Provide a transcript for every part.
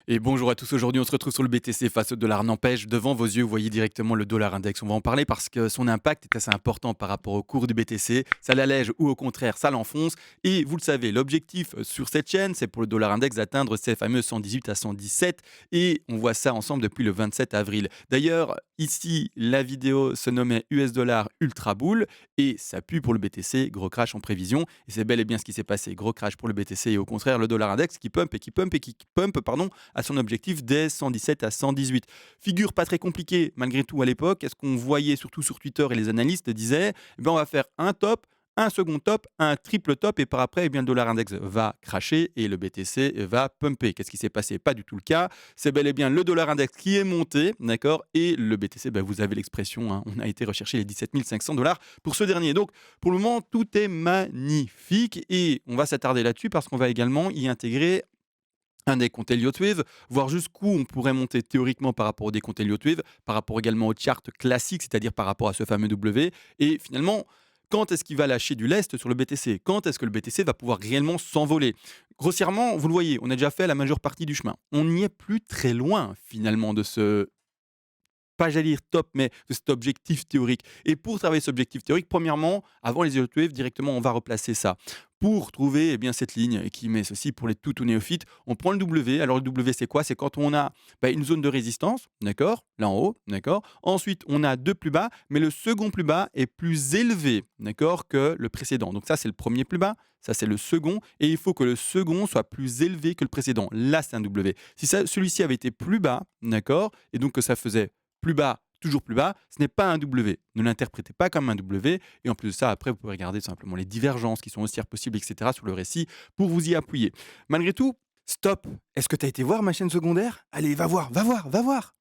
Et bonjour à tous, aujourd'hui on se retrouve sur le BTC face au dollar. N'empêche, devant vos yeux, vous voyez directement le dollar index. On va en parler parce que son impact est assez important par rapport au cours du BTC. Ça l'allège ou au contraire, ça l'enfonce. Et vous le savez, l'objectif sur cette chaîne, c'est pour le dollar index d'atteindre ces fameux 118 à 117. Et on voit ça ensemble depuis le 27 avril. D'ailleurs, ici, la vidéo se nommait US dollar Ultra Bull et ça pue pour le BTC, gros crash en prévision. Et c'est bel et bien ce qui s'est passé, gros crash pour le BTC et au contraire le dollar index qui pump et qui pump et qui pump, pardon, à son objectif des 117 à 118. Figure pas très compliquée malgré tout à l'époque. Est-ce qu'on voyait surtout sur Twitter et les analystes disaient on va faire un top, un second top, un triple top et par après, le dollar index va cracher et le BTC va pumper. Qu'est-ce qui s'est passé? Pas du tout le cas. C'est bel et bien le dollar index qui est monté, d'accord. Et le BTC, vous avez l'expression, hein, on a été rechercher les 17 500 dollars pour ce dernier. Donc, pour le moment, tout est magnifique et on va s'attarder là-dessus parce qu'on va également y intégrer un décompte Elliott Wave, voir jusqu'où on pourrait monter théoriquement par rapport au décompte Elliott Wave, par rapport également au chart classique, c'est-à-dire par rapport à ce fameux W. Et finalement, quand est-ce qu'il va lâcher du lest sur le BTC? Quand est-ce que le BTC va pouvoir réellement s'envoler? Grossièrement, vous le voyez, on a déjà fait la majeure partie du chemin. On n'y est plus très loin finalement de ce pas j'allais dire top, mais de cet objectif théorique. Et pour travailler cet objectif théorique, premièrement, avant les Elliott Wave, directement, on va replacer ça. Pour trouver cette ligne qui met ceci pour les tout néophytes, on prend le W. Alors le W, c'est quoi? C'est quand on a une zone de résistance, d'accord? Là en haut, d'accord? Ensuite, on a deux plus bas, mais le second plus bas est plus élevé, d'accord, que le précédent. Donc ça, c'est le premier plus bas, ça c'est le second, et il faut que le second soit plus élevé que le précédent. Là, c'est un W. Si celui-ci avait été plus bas, d'accord, et donc que ça faisait plus bas, toujours plus bas, ce n'est pas un W. Ne l'interprétez pas comme un W. Et en plus de ça, après, vous pouvez regarder tout simplement les divergences qui sont aussi possibles, etc., sur le récit pour vous y appuyer. Malgré tout, stop. Est-ce que tu as été voir ma chaîne secondaire? Allez, va voir, va voir, va voir.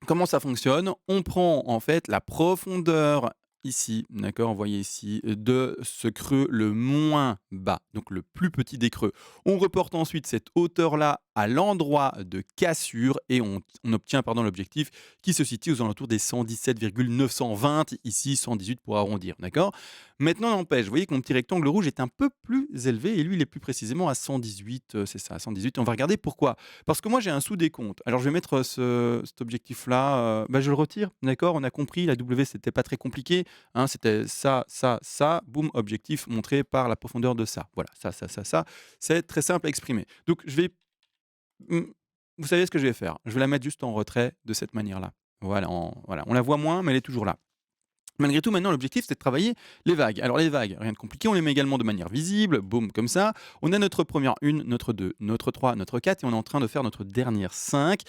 Comment ça fonctionne? On prend en fait la profondeur ici, d'accord, vous voyez ici, de ce creux le moins bas, donc le plus petit des creux. On reporte ensuite cette hauteur-là à l'endroit de cassure et on obtient l'objectif qui se situe aux alentours des 117,920, ici 118 pour arrondir, d'accord. Maintenant, n'empêche, vous voyez que mon petit rectangle rouge est un peu plus élevé et lui, il est plus précisément à 118, c'est ça, à 118. On va regarder pourquoi. Parce que moi, j'ai un sous-décompte. Alors, je vais mettre cet objectif-là, je le retire, d'accord? On a compris, la W, c'était pas très compliqué, hein, c'était ça, ça, ça, boum, objectif montré par la profondeur de ça. Voilà, ça, ça, ça, ça. C'est très simple à exprimer. Donc, mmh, vous savez ce que je vais faire? Je vais la mettre juste en retrait de cette manière-là. Voilà, voilà, on la voit moins, mais elle est toujours là. Malgré tout, maintenant, l'objectif, c'est de travailler les vagues. Alors, les vagues, rien de compliqué, on les met également de manière visible, boum, comme ça. On a notre première 1, notre 2, notre 3, notre 4, et on est en train de faire notre dernière 5.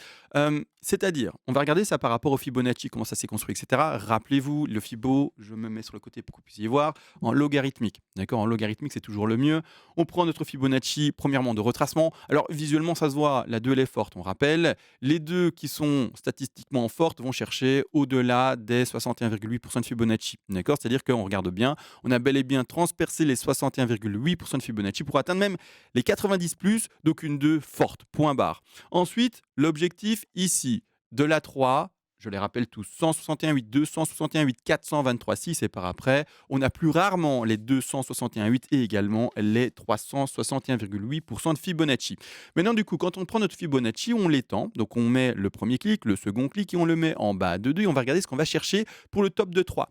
C'est-à-dire, on va regarder ça par rapport au Fibonacci, comment ça s'est construit, etc. Rappelez-vous, le Fibo, je me mets sur le côté pour que vous puissiez voir, en logarithmique. D'accord? En logarithmique, c'est toujours le mieux. On prend notre Fibonacci, premièrement, de retracement. Alors, visuellement, ça se voit, la 2, elle est forte, on rappelle. Les deux qui sont statistiquement fortes vont chercher au-delà des 61,8% de Fibonacci. D'accord? C'est-à-dire qu'on regarde bien, on a bel et bien transpercé les 61,8% de Fibonacci pour atteindre même les 90 plus, donc une 2 forte, point barre. Ensuite, l'objectif ici de la 3, je les rappelle tous, 161,8, 261,8, 423,6 et par après, on a plus rarement les 261,8 et également les 361,8% de Fibonacci. Maintenant, du coup, quand on prend notre Fibonacci, on l'étend. Donc, on met le premier clic, le second clic et on le met en bas de 2 et on va regarder ce qu'on va chercher pour le top de 3.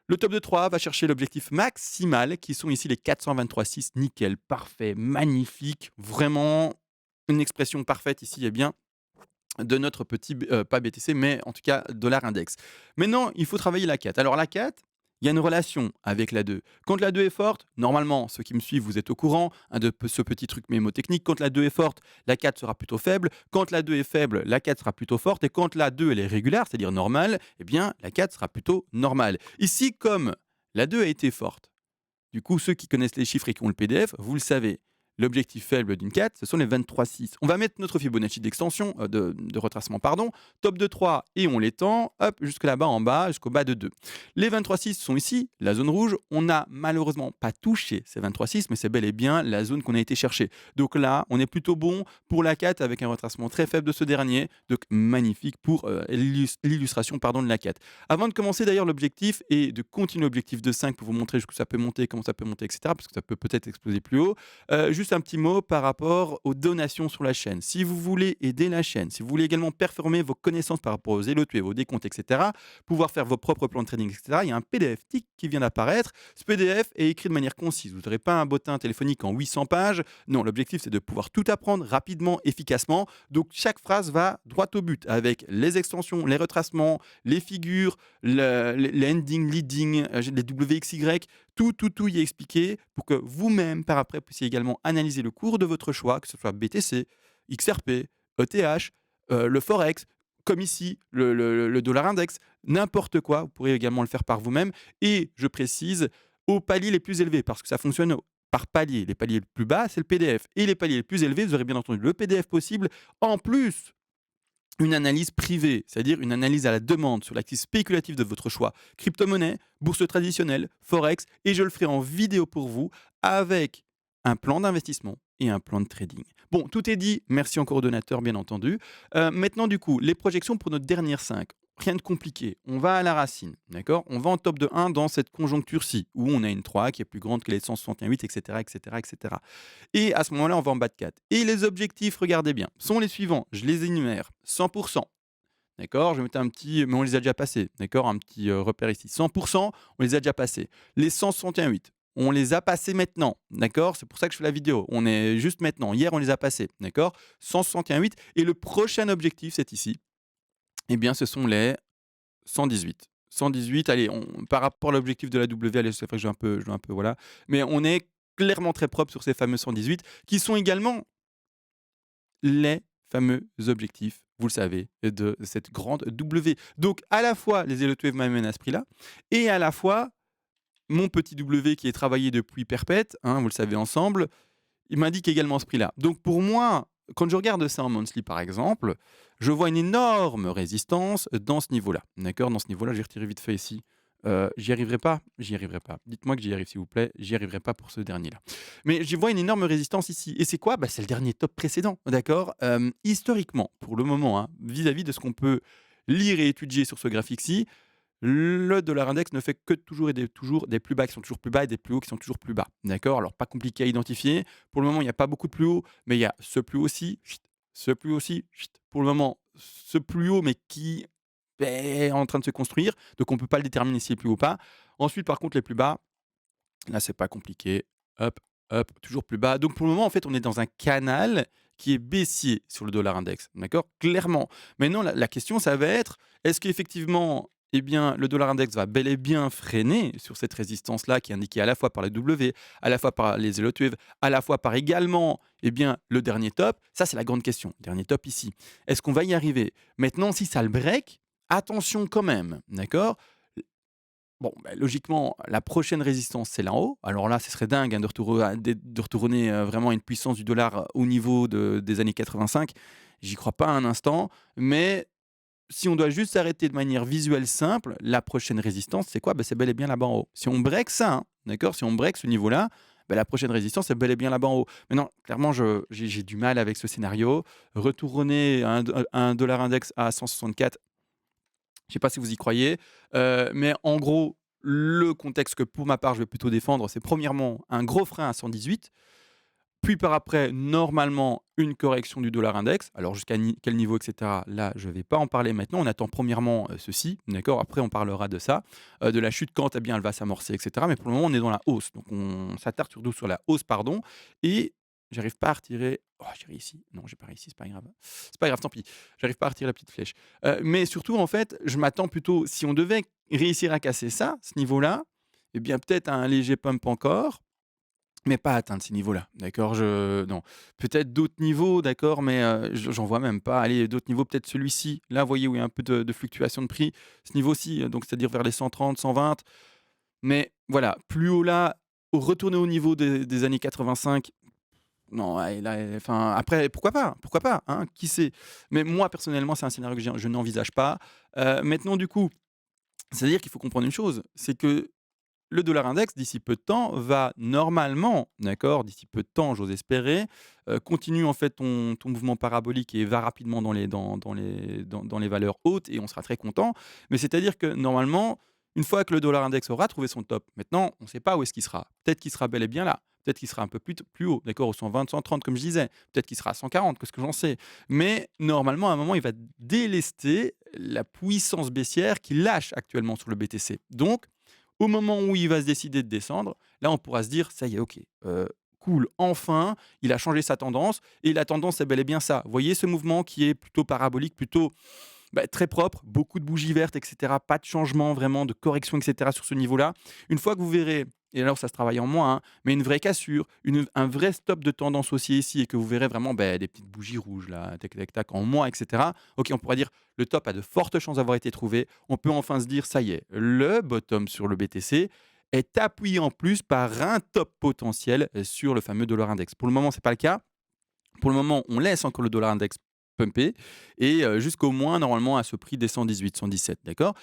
Le top de 3 va chercher l'objectif maximal qui sont ici les 423,6. Nickel, parfait, magnifique, vraiment une expression parfaite ici est bien de notre petit, pas BTC, mais en tout cas dollar index. Maintenant, il faut travailler la 4. Alors la 4, il y a une relation avec la 2. Quand la 2 est forte, normalement, ceux qui me suivent, vous êtes au courant de ce petit truc mémotechnique. Quand la 2 est forte, la 4 sera plutôt faible. Quand la 2 est faible, la 4 sera plutôt forte. Et quand la 2 elle est régulière, c'est-à-dire normale, eh bien la 4 sera plutôt normale. Ici, comme la 2 a été forte, du coup, ceux qui connaissent les chiffres et qui ont le PDF, vous le savez. L'objectif faible d'une 4, ce sont les 23,6. On va mettre notre Fibonacci d'extension, de retracement, pardon, top de 3 et on l'étend, hop, jusque là-bas en bas, jusqu'au bas de 2. Les 23,6 sont ici, la zone rouge. On n'a malheureusement pas touché ces 23,6, mais c'est bel et bien la zone qu'on a été chercher. Donc là, on est plutôt bon pour la 4 avec un retracement très faible de ce dernier. Donc magnifique pour l'illustration de la 4. Avant de commencer d'ailleurs l'objectif et de continuer l'objectif de 5 pour vous montrer jusqu'où ça peut monter, comment ça peut monter, etc. Parce que ça peut peut-être exploser plus haut. Juste juste un petit mot par rapport aux donations sur la chaîne. Si vous voulez aider la chaîne, si vous voulez également performer vos connaissances par rapport aux Zélotués, vos décomptes, etc., pouvoir faire vos propres plans de trading, etc., il y a un PDF TIC qui vient d'apparaître. Ce PDF est écrit de manière concise. Vous n'aurez pas un bottin téléphonique en 800 pages. Non, l'objectif, c'est de pouvoir tout apprendre rapidement, efficacement. Donc, chaque phrase va droit au but avec les extensions, les retracements, les figures, les ending, leading, les WXY. Tout y est expliqué pour que vous-même, par après, puissiez également analyser le cours de votre choix, que ce soit BTC, XRP, ETH, le Forex, comme ici, le dollar index, n'importe quoi. Vous pourrez également le faire par vous-même. Et je précise, aux paliers les plus élevés, parce que ça fonctionne par palier. Les paliers les plus bas, c'est le PDF. Et les paliers les plus élevés, vous aurez bien entendu le PDF possible. En plus, une analyse privée, c'est-à-dire une analyse à la demande sur l'actif spéculatif de votre choix, crypto-monnaie, bourse traditionnelle, forex, et je le ferai en vidéo pour vous avec un plan d'investissement et un plan de trading. Bon, tout est dit, merci encore au donateur, bien entendu. Maintenant, du coup, les projections pour notre dernière 5. Rien de compliqué, on va à la racine, d'accord. On va en top de 1 dans cette conjoncture-ci, où on a une 3 qui est plus grande que les 168, etc., etc., etc. Et à ce moment-là, on va en bas de 4. Et les objectifs, regardez bien, sont les suivants. Je les énumère. 100%. D'accord. Je vais mettre un petit, mais on les a déjà passés. D'accord. Un petit repère ici. 100%, on les a déjà passés. Les 168, on les a passés maintenant. D'accord. C'est pour ça que je fais la vidéo. On est juste maintenant. Hier, on les a passés. D'accord. 168. Et le prochain objectif, c'est ici. Eh bien, ce sont les 118. 118, allez, par rapport à l'objectif de la W, allez, c'est vrai que je vais un peu, voilà. Mais on est clairement très propre sur ces fameux 118, qui sont également les fameux objectifs, vous le savez, de cette grande W. Donc, à la fois, les Zélotués m'amènent à ce prix-là, et à la fois, mon petit W qui est travaillé depuis perpète, hein, vous le savez ensemble, il m'indique également ce prix-là. Donc, pour moi, quand je regarde ça en monthly, par exemple, je vois une énorme résistance dans ce niveau-là. D'accord. Dans ce niveau-là, j'ai retiré vite fait ici. J'y arriverai pas. J'y arriverai pas. Dites-moi que j'y arrive, s'il vous plaît. J'y arriverai pas pour ce dernier-là. Mais je vois une énorme résistance ici. Et c'est quoi? Bah, c'est le dernier top précédent. D'accord. Historiquement, pour le moment, hein, vis-à-vis de ce qu'on peut lire et étudier sur ce graphique-ci, le dollar index ne fait que toujours des plus bas qui sont toujours plus bas et des plus hauts qui sont toujours plus bas. D'accord. Alors, pas compliqué à identifier. Pour le moment, il n'y a pas beaucoup de plus haut, mais il y a ce plus haut-ci, chut, ce plus haut-ci. Chut. Pour le moment, ce plus haut, mais qui est en train de se construire. Donc, on ne peut pas le déterminer s'il est plus haut ou pas. Ensuite, par contre, les plus bas, là, c'est pas compliqué. Hop, hop, toujours plus bas. Donc, pour le moment, en fait, on est dans un canal qui est baissier sur le dollar index. D'accord. Clairement. Maintenant, la question, ça va être, est-ce qu'effectivement, eh bien, le dollar index va bel et bien freiner sur cette résistance-là qui est indiquée à la fois par les W, à la fois par les Zélotués, à la fois par également, eh bien, le dernier top. Ça, c'est la grande question. Dernier top ici. Est-ce qu'on va y arriver? Maintenant, si ça le break, attention quand même. D'accord. Bon, bah, logiquement, la prochaine résistance, c'est là en haut. Alors là, ce serait dingue, hein, de retourner vraiment à une puissance du dollar au niveau des années 85. J'y crois pas un instant. Mais si on doit juste s'arrêter de manière visuelle simple, la prochaine résistance, c'est quoi? Bah, c'est bel et bien là-bas en haut. Si on break ça, hein, d'accord? Si on break ce niveau-là, bah, la prochaine résistance, c'est bel et bien là-bas en haut. Maintenant, clairement, j'ai du mal avec ce scénario. Retourner un dollar index à 164, je ne sais pas si vous y croyez, mais en gros, le contexte que pour ma part, je vais plutôt défendre, c'est premièrement un gros frein à 118, puis par après, normalement, une correction du dollar index. Alors jusqu'à quel niveau, etc. Là, je ne vais pas en parler maintenant. On attend premièrement ceci, d'accord. Après, on parlera de ça, de la chute quand eh bien, elle va s'amorcer, etc. Mais pour le moment, on est dans la hausse. Donc on s'attarde surtout sur la hausse, pardon. Et j'arrive pas à retirer. Oh, j'ai réussi. Non, j'ai pas réussi, c'est pas grave. C'est pas grave, tant pis. J'arrive pas à retirer la petite flèche. Mais surtout, en fait, je m'attends plutôt, si on devait réussir à casser ça, ce niveau-là, eh bien peut-être à un léger pump encore, mais pas atteindre ces niveaux-là, d'accord? Non. Peut-être d'autres niveaux, d'accord, mais j'en vois même pas. Allez, d'autres niveaux, peut-être celui-ci. Là, vous voyez où il y a un peu de fluctuation de prix. Ce niveau-ci, donc c'est-à-dire vers les 130, 120. Mais voilà, plus haut là, retourner au niveau des années 85, non, ouais, là, enfin, après, pourquoi pas? Pourquoi pas, hein? Qui sait? Mais moi, personnellement, c'est un scénario que je n'envisage pas. Maintenant, du coup, c'est-à-dire qu'il faut comprendre une chose, c'est que le dollar index, d'ici peu de temps, va normalement, d'accord, d'ici peu de temps, j'ose espérer, continue en fait ton mouvement parabolique et va rapidement dans les valeurs hautes et on sera très content. Mais c'est-à-dire que normalement, une fois que le dollar index aura trouvé son top, maintenant, on ne sait pas où est-ce qu'il sera. Peut-être qu'il sera bel et bien là. peut-être qu'il sera un peu plus haut, d'accord, au 120, 130 comme je disais, peut-être qu'il sera à 140, qu'est-ce que j'en sais? Mais normalement, à un moment, il va délester la puissance baissière qu'il lâche actuellement sur le BTC. Donc, au moment où il va se décider de descendre, là, on pourra se dire: «Ça y est, OK, cool, enfin, il a changé sa tendance et la tendance, c'est bel et bien ça». Vous voyez ce mouvement qui est plutôt parabolique, plutôt très propre, beaucoup de bougies vertes, et cetera. Pas de changement vraiment, de correction, et cetera sur ce niveau-là. Une fois que vous verrez, et alors ça se travaille en moins, hein, mais une vraie cassure, un vrai stop de tendance haussier ici et que vous verrez vraiment des petites bougies rouges là, tac, tac, tac, en moins, et cetera. OK, on pourra dire le top a de fortes chances d'avoir été trouvé. On peut enfin se dire, ça y est, le bottom sur le BTC est appuyé en plus par un top potentiel sur le fameux dollar index. Pour le moment, c'est pas le cas. Pour le moment, on laisse encore le dollar index pumper et jusqu'au moins normalement à ce prix des 118, 117, d'accord?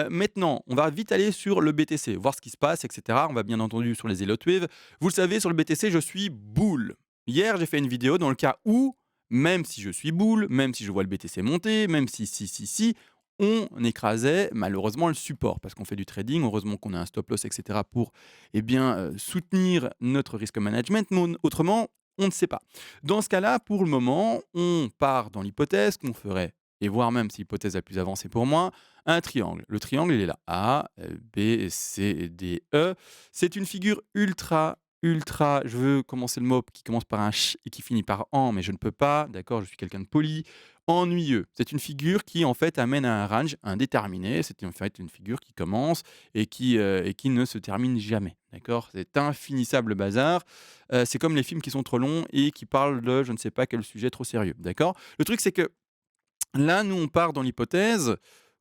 Maintenant, on va vite aller sur le BTC, voir ce qui se passe, et cetera. On va bien entendu sur les Elliott Wave. Vous le savez, sur le BTC, je suis bull. Hier, j'ai fait une vidéo dans le cas où, même si je suis bull, même si je vois le BTC monter, même si, on écrasait malheureusement le support parce qu'on fait du trading. Heureusement qu'on a un stop loss, et cetera pour, soutenir notre risque management. Mais autrement, on ne sait pas. Dans ce cas-là, pour le moment, on part dans l'hypothèse qu'on ferait, et voire même si l'hypothèse la plus avancée pour moi, un triangle. Le triangle, il est là. A, B, C, D, E. C'est une figure ultra, je veux commencer le mot qui commence par un ch et qui finit par en, mais je ne peux pas, d'accord, je suis quelqu'un de poli. Ennuyeux. C'est une figure qui, en fait, amène à un range indéterminé. C'est en fait une figure qui commence et qui ne se termine jamais, d'accord. C'est infinissable bazar. C'est comme les films qui sont trop longs et qui parlent de je ne sais pas quel sujet trop sérieux, d'accord? Le truc, c'est que là, nous, on part dans l'hypothèse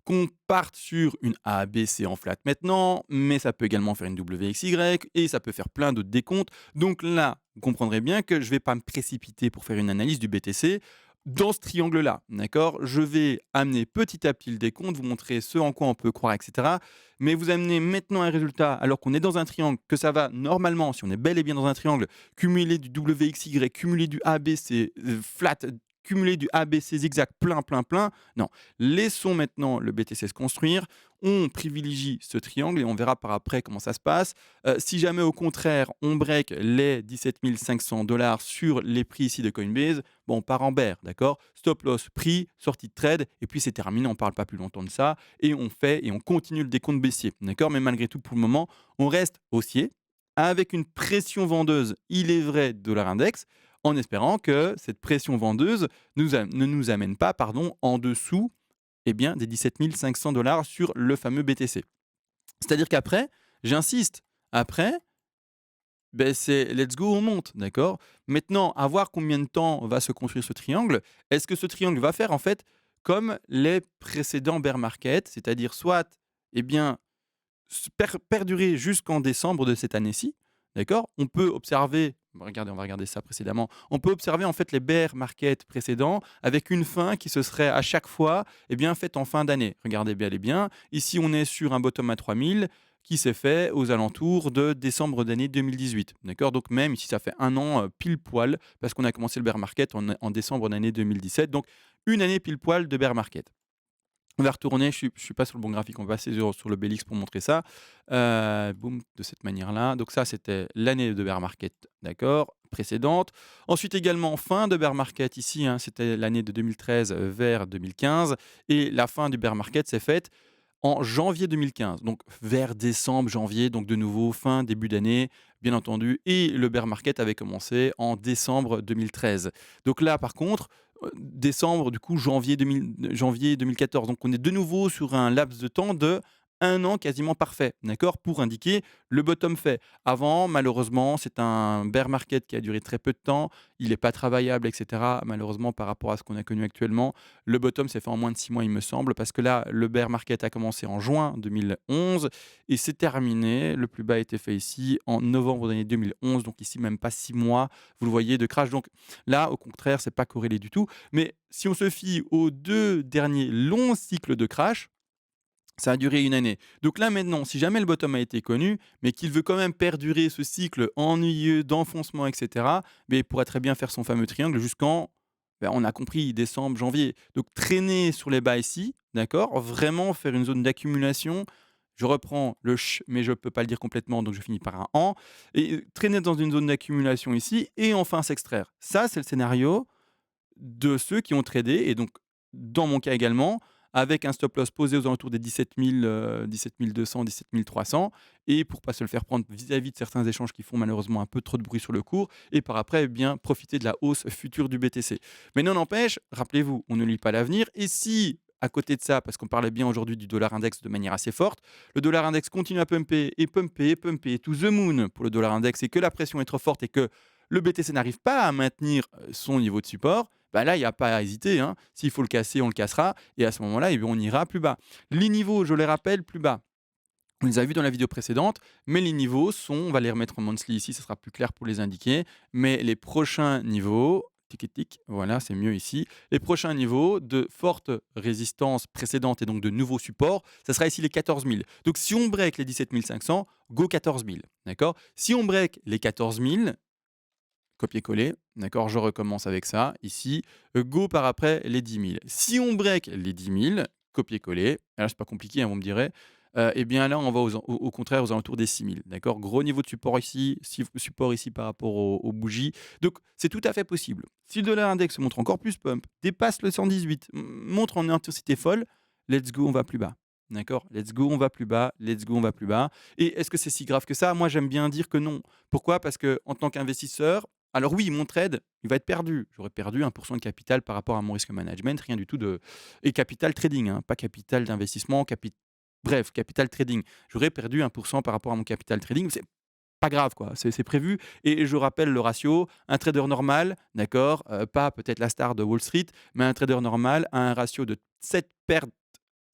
qu'on parte sur une A, B, C en flat maintenant, mais ça peut également faire une W, X, Y et ça peut faire plein d'autres décomptes. Donc là, vous comprendrez bien que je ne vais pas me précipiter pour faire une analyse du BTC dans ce triangle-là, d'accord? Je vais amener petit à petit le décompte, vous montrer ce en quoi on peut croire, et cetera. Mais vous amener maintenant un résultat alors qu'on est dans un triangle, que ça va normalement, si on est bel et bien dans un triangle, cumuler du WXY, cumuler du ABC, flat, cumuler du ABC zigzag plein, plein, plein. Non, laissons maintenant le BTC se construire. On privilégie ce triangle et on verra par après comment ça se passe. Si jamais au contraire on break les 17 500 dollars sur les prix ici de Coinbase, bon, on part en bear, d'accord? Stop loss, prix, sortie de trade, et puis c'est terminé, on ne parle pas plus longtemps de ça, et on fait et on continue le décompte baissier, d'accord? Mais malgré tout, pour le moment, on reste haussier, avec une pression vendeuse, il est vrai, de dollar index, en espérant que cette pression vendeuse ne nous amène pas en dessous des 17 500 dollars sur le fameux BTC. C'est-à-dire qu'après, j'insiste, après, c'est let's go, on monte, d'accord? Maintenant, à voir combien de temps va se construire ce triangle. Est-ce que ce triangle va faire en fait comme les précédents bear market, c'est-à-dire soit eh bien, perdurer jusqu'en décembre de cette année-ci, d'accord? On peut observer, on va regarder ça précédemment. On peut observer en fait les bear market précédents avec une fin qui se serait à chaque fois faite en fin d'année. Regardez bien les biens. Ici, on est sur un bottom à 3000 qui s'est fait aux alentours de décembre d'année 2018. D'accord? Donc même ici, ça fait un an pile poil parce qu'on a commencé le bear market en décembre d'année 2017. Donc une année pile poil de bear market. On va retourner, je suis pas sur le bon graphique, on va passer sur le Bélix pour montrer ça. Boum, de cette manière-là. Donc ça, c'était l'année de bear market, d'accord, précédente. Ensuite également, fin de bear market ici, hein, c'était l'année de 2013 vers 2015 et la fin du bear market s'est faite en janvier 2015, donc vers décembre, janvier, donc de nouveau fin, début d'année, bien entendu et le bear market avait commencé en décembre 2013. Donc là, par contre, décembre, du coup, janvier 2014. Donc on est de nouveau sur un laps de temps de un an quasiment parfait, d'accord? Pour indiquer le bottom fait. Avant, malheureusement, c'est un bear market qui a duré très peu de temps, il est pas travaillable, et cetera, malheureusement par rapport à ce qu'on a connu actuellement. Le bottom s'est fait en moins de 6 mois, il me semble, parce que là, le bear market a commencé en juin 2011 et c'est terminé. Le plus bas a été fait ici en novembre de l'année 2011, donc ici même pas 6 mois, vous le voyez, de crash. Donc là, au contraire, c'est pas corrélé du tout. Mais si on se fie aux 2 derniers longs cycles de crash, ça a duré une année. Donc là maintenant, si jamais le bottom a été connu, mais qu'il veut quand même perdurer ce cycle ennuyeux d'enfoncement, et cetera, il pourrait très bien faire son fameux triangle jusqu'en, on a compris, décembre, janvier. Donc traîner sur les bas ici, d'accord? Vraiment faire une zone d'accumulation je reprends le ch, mais je ne peux pas le dire complètement, donc je finis par un en, et traîner dans une zone d'accumulation ici, et enfin s'extraire. Ça, c'est le scénario de ceux qui ont tradé et donc dans mon cas également, avec un stop loss posé aux alentours des 17 000, 17 200, 17 300 et pour pas se le faire prendre vis-à-vis de certains échanges qui font malheureusement un peu trop de bruit sur le cours et par après, eh bien, profiter de la hausse future du BTC. Mais non n'empêche, rappelez-vous, on ne lit pas l'avenir et si à côté de ça, parce qu'on parlait bien aujourd'hui du dollar index de manière assez forte, le dollar index continue à pumper et pumper et pumper to the moon pour le dollar index et que la pression est trop forte et que le BTC n'arrive pas à maintenir son niveau de support, bah là, il y a pas à hésiter, hein. S'il faut le casser, on le cassera et à ce moment-là, eh bien, on ira plus bas. Les niveaux, je les rappelle, plus bas. On les a vus dans la vidéo précédente, mais les niveaux sont, on va les remettre en monthly ici, ça sera plus clair pour les indiquer, mais les prochains niveaux, tic et tic, voilà, c'est mieux ici. Les prochains niveaux de forte résistance précédente et donc de nouveaux supports, ça sera ici les 14 000. Donc si on break les 17 500, go 14 000, d'accord? Si on break les 14 000, copier-coller, d'accord? Je recommence avec ça, ici, go par après les 10 000. Si on break les 10 000, copier-coller, là c'est pas compliqué, hein, vous me direz, et bien là on va au contraire aux alentours des 6 000, d'accord? Gros niveau de support ici, support ici par rapport aux bougies, donc c'est tout à fait possible. Si le dollar index montre encore plus pump, dépasse le 118, montre en intensité folle, let's go, on va plus bas. D'accord? Let's go, on va plus bas, let's go, on va plus bas. Et est-ce que c'est si grave que ça? Moi, j'aime bien dire que non. Pourquoi? Parce que en tant qu'investisseur, alors oui, mon trade, il va être perdu. J'aurais perdu 1 de capital par rapport à mon risque management, rien du tout de et capital trading, hein, pas capital d'investissement, bref, capital trading. J'aurais perdu 1 par rapport à mon capital trading, c'est pas grave quoi, c'est prévu et je rappelle le ratio, un trader normal, d'accord, pas peut-être la star de Wall Street, mais un trader normal a un ratio de 7 pertes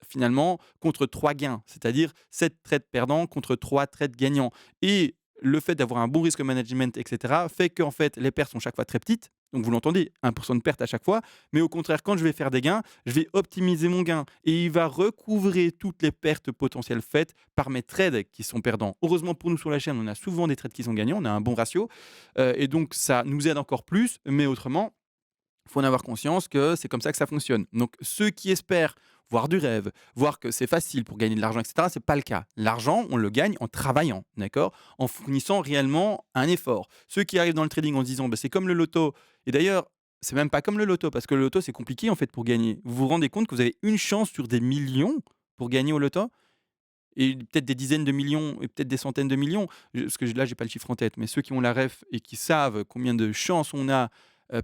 finalement contre 3 gains, c'est-à-dire 7 trades perdants contre 3 trades gagnants et le fait d'avoir un bon risque management et cetera fait qu'en fait les pertes sont chaque fois très petites, donc vous l'entendez, 1 de perte à chaque fois, mais au contraire quand je vais faire des gains, je vais optimiser mon gain et il va recouvrer toutes les pertes potentielles faites par mes trades qui sont perdants. Heureusement pour nous sur la chaîne, on a souvent des trades qui sont gagnants, on a un bon ratio, et donc ça nous aide encore plus, mais autrement il faut en avoir conscience que c'est comme ça que ça fonctionne. Donc ceux qui espèrent voir du rêve, voir que c'est facile pour gagner de l'argent, etc., c'est pas le cas. L'argent, on le gagne en travaillant, d'accord? En fournissant réellement un effort. Ceux qui arrivent dans le trading en se disant: «Bah, c'est comme le loto» et d'ailleurs, c'est même pas comme le loto parce que le loto, c'est compliqué en fait pour gagner. Vous vous rendez compte que vous avez une chance sur des millions pour gagner au loto? Et peut-être des dizaines de millions et peut-être des centaines de millions. Parce que là, j'ai pas le chiffre en tête, mais ceux qui ont la ref et qui savent combien de chances on a,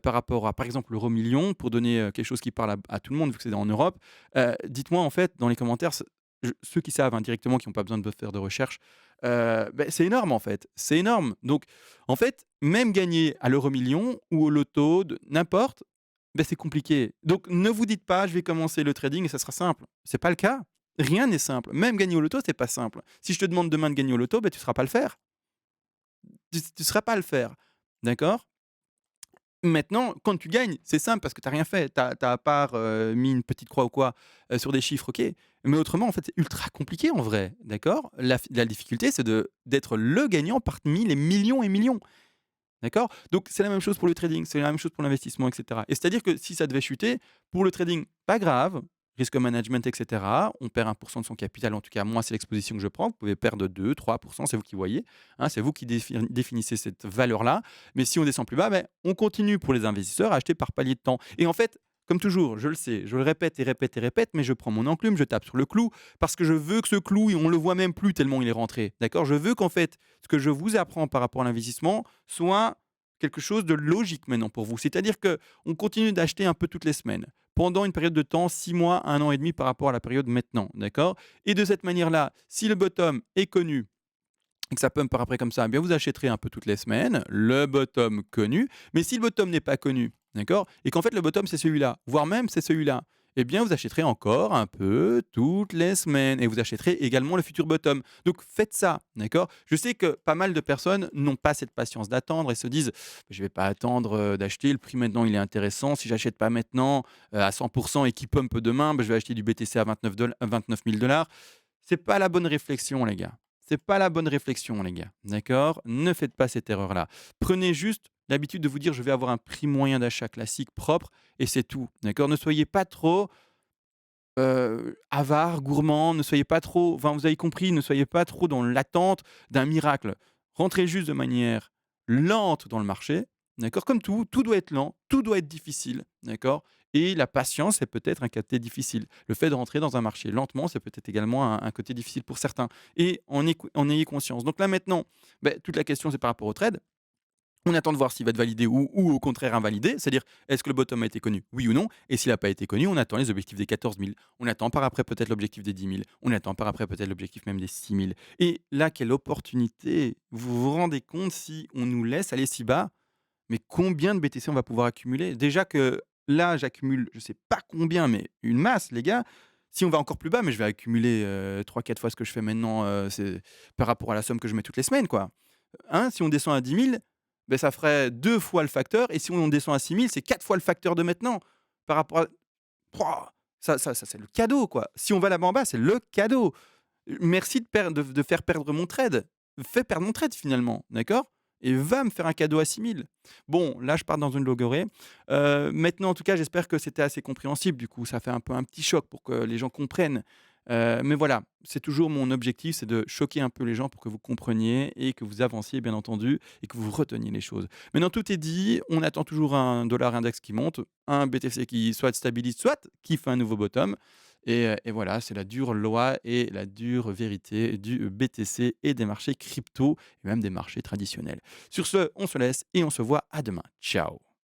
par rapport à, par exemple, l'euro million, pour donner, quelque chose qui parle à tout le monde vu que c'est en Europe, dites-moi en fait dans les commentaires ceux qui savent, hein, directement, qui n'ont pas besoin de faire de recherche, c'est énorme en fait, c'est énorme. Donc en fait, même gagner à l'euro million ou au loto, de n'importe, c'est compliqué. Donc ne vous dites pas: «Je vais commencer le trading et ça sera simple». C'est pas le cas. Rien n'est simple. Même gagner au loto, c'est pas simple. Si je te demande demain de gagner au loto, tu ne sauras pas le faire. Tu sauras pas le faire. D'accord? Maintenant, quand tu gagnes, c'est simple parce que tu as rien fait. Tu as à part, mis une petite croix ou quoi, sur des chiffres, OK. Mais autrement, en fait, c'est ultra compliqué en vrai, d'accord? La difficulté, c'est d'être le gagnant parmi les millions et millions, d'accord? Donc c'est la même chose pour le trading, c'est la même chose pour l'investissement et cetera et c'est-à-dire que si ça devait chuter, pour le trading, pas grave, risque management et cetera, on perd 1 de son capital, en tout cas moi c'est l'exposition que je prends, vous pouvez perdre 2-3, c'est vous qui voyez, hein, c'est vous qui définissez cette valeur-là. Mais si on descend plus bas, on continue pour les investisseurs à acheter par palier de temps et en fait, comme toujours, je le sais, je le répète et répète et répète, mais je prends mon enclume, je tape sur le clou parce que je veux que ce clou, on le voit même plus tellement il est rentré, d'accord? Je veux qu'en fait, ce que je vous apprends par rapport à l'investissement soit quelque chose de logique maintenant pour vous. C'est-à-dire que on continue d'acheter un peu toutes les semaines, pendant une période de temps, 6 mois, 1 an et demi par rapport à la période maintenant, d'accord? Et de cette manière-là, si le bottom est connu et que ça pump par après comme ça, eh bien vous achèterez un peu toutes les semaines, le bottom connu. Mais si le bottom n'est pas connu, d'accord? Et qu'en fait le bottom c'est celui-là, voire même c'est celui-là, eh bien vous achèterez encore un peu toutes les semaines et vous achèterez également le futur bottom. Donc faites ça, d'accord? Je sais que pas mal de personnes n'ont pas cette patience d'attendre et se disent: «Je vais pas attendre, d'acheter, le prix maintenant il est intéressant, si j'achète pas maintenant, à 100 et qu'il pump demain, je vais acheter du BTC à 29 000 $.» C'est pas la bonne réflexion les gars. C'est pas la bonne réflexion les gars, d'accord? Ne faites pas cette erreur-là. Prenez juste l'habitude de vous dire: «Je vais avoir un prix moyen d'achat classique propre» et c'est tout, d'accord? Ne soyez pas trop avare, gourmand, ne soyez pas trop enfin, vous avez compris, ne soyez pas trop dans l'attente d'un miracle. Rentrez juste de manière lente dans le marché, d'accord? Comme tout, tout doit être lent, tout doit être difficile, d'accord? Et la patience, c'est peut-être un côté difficile. Le fait de rentrer dans un marché lentement, c'est peut-être également un côté difficile pour certains et en ayez conscience. Donc là, maintenant, toute la question, c'est par rapport au trade. On attend de voir s'il va être validé ou au contraire invalidé, c'est-à-dire est-ce que le bottom a été connu, oui ou non? Et s'il n'a pas été connu, on attend les objectifs des 14 000, on attend par après peut-être l'objectif des 10 000, on attend par après peut-être l'objectif même des 6 000. Et là, quelle opportunité! Vous vous rendez compte si on nous laisse aller si bas, mais combien de BTC on va pouvoir accumuler? Déjà que là, j'accumule, je sais pas combien, mais une masse, les gars. Si on va encore plus bas, mais je vais accumuler 3-4 fois ce que je fais maintenant, c'est par rapport à la somme que je mets toutes les semaines, quoi. Hein, si on descend à 10 000, ça ferait 2 fois le facteur et si on descend à 6 000, c'est 4 fois le facteur de maintenant par rapport à pouah, ça c'est le cadeau, quoi. Si on va là-bas en bas, c'est le cadeau. Merci de faire perdre mon trade. Fais perdre mon trade finalement, d'accord? Et va me faire un cadeau à 6 000. Bon, là, je pars dans une logorée. Maintenant, en tout cas, j'espère que c'était assez compréhensible. Du coup, ça fait un peu un petit choc pour que les gens comprennent. Mais voilà, c'est toujours mon objectif, c'est de choquer un peu les gens pour que vous compreniez et que vous avanciez, bien entendu, et que vous reteniez les choses. Maintenant, tout est dit. On attend toujours un dollar index qui monte, un BTC qui soit stabilise, soit qui fait un nouveau bottom. Et voilà, c'est la dure loi et la dure vérité du BTC et des marchés crypto et même des marchés traditionnels. Sur ce, on se laisse et on se voit à demain. Ciao.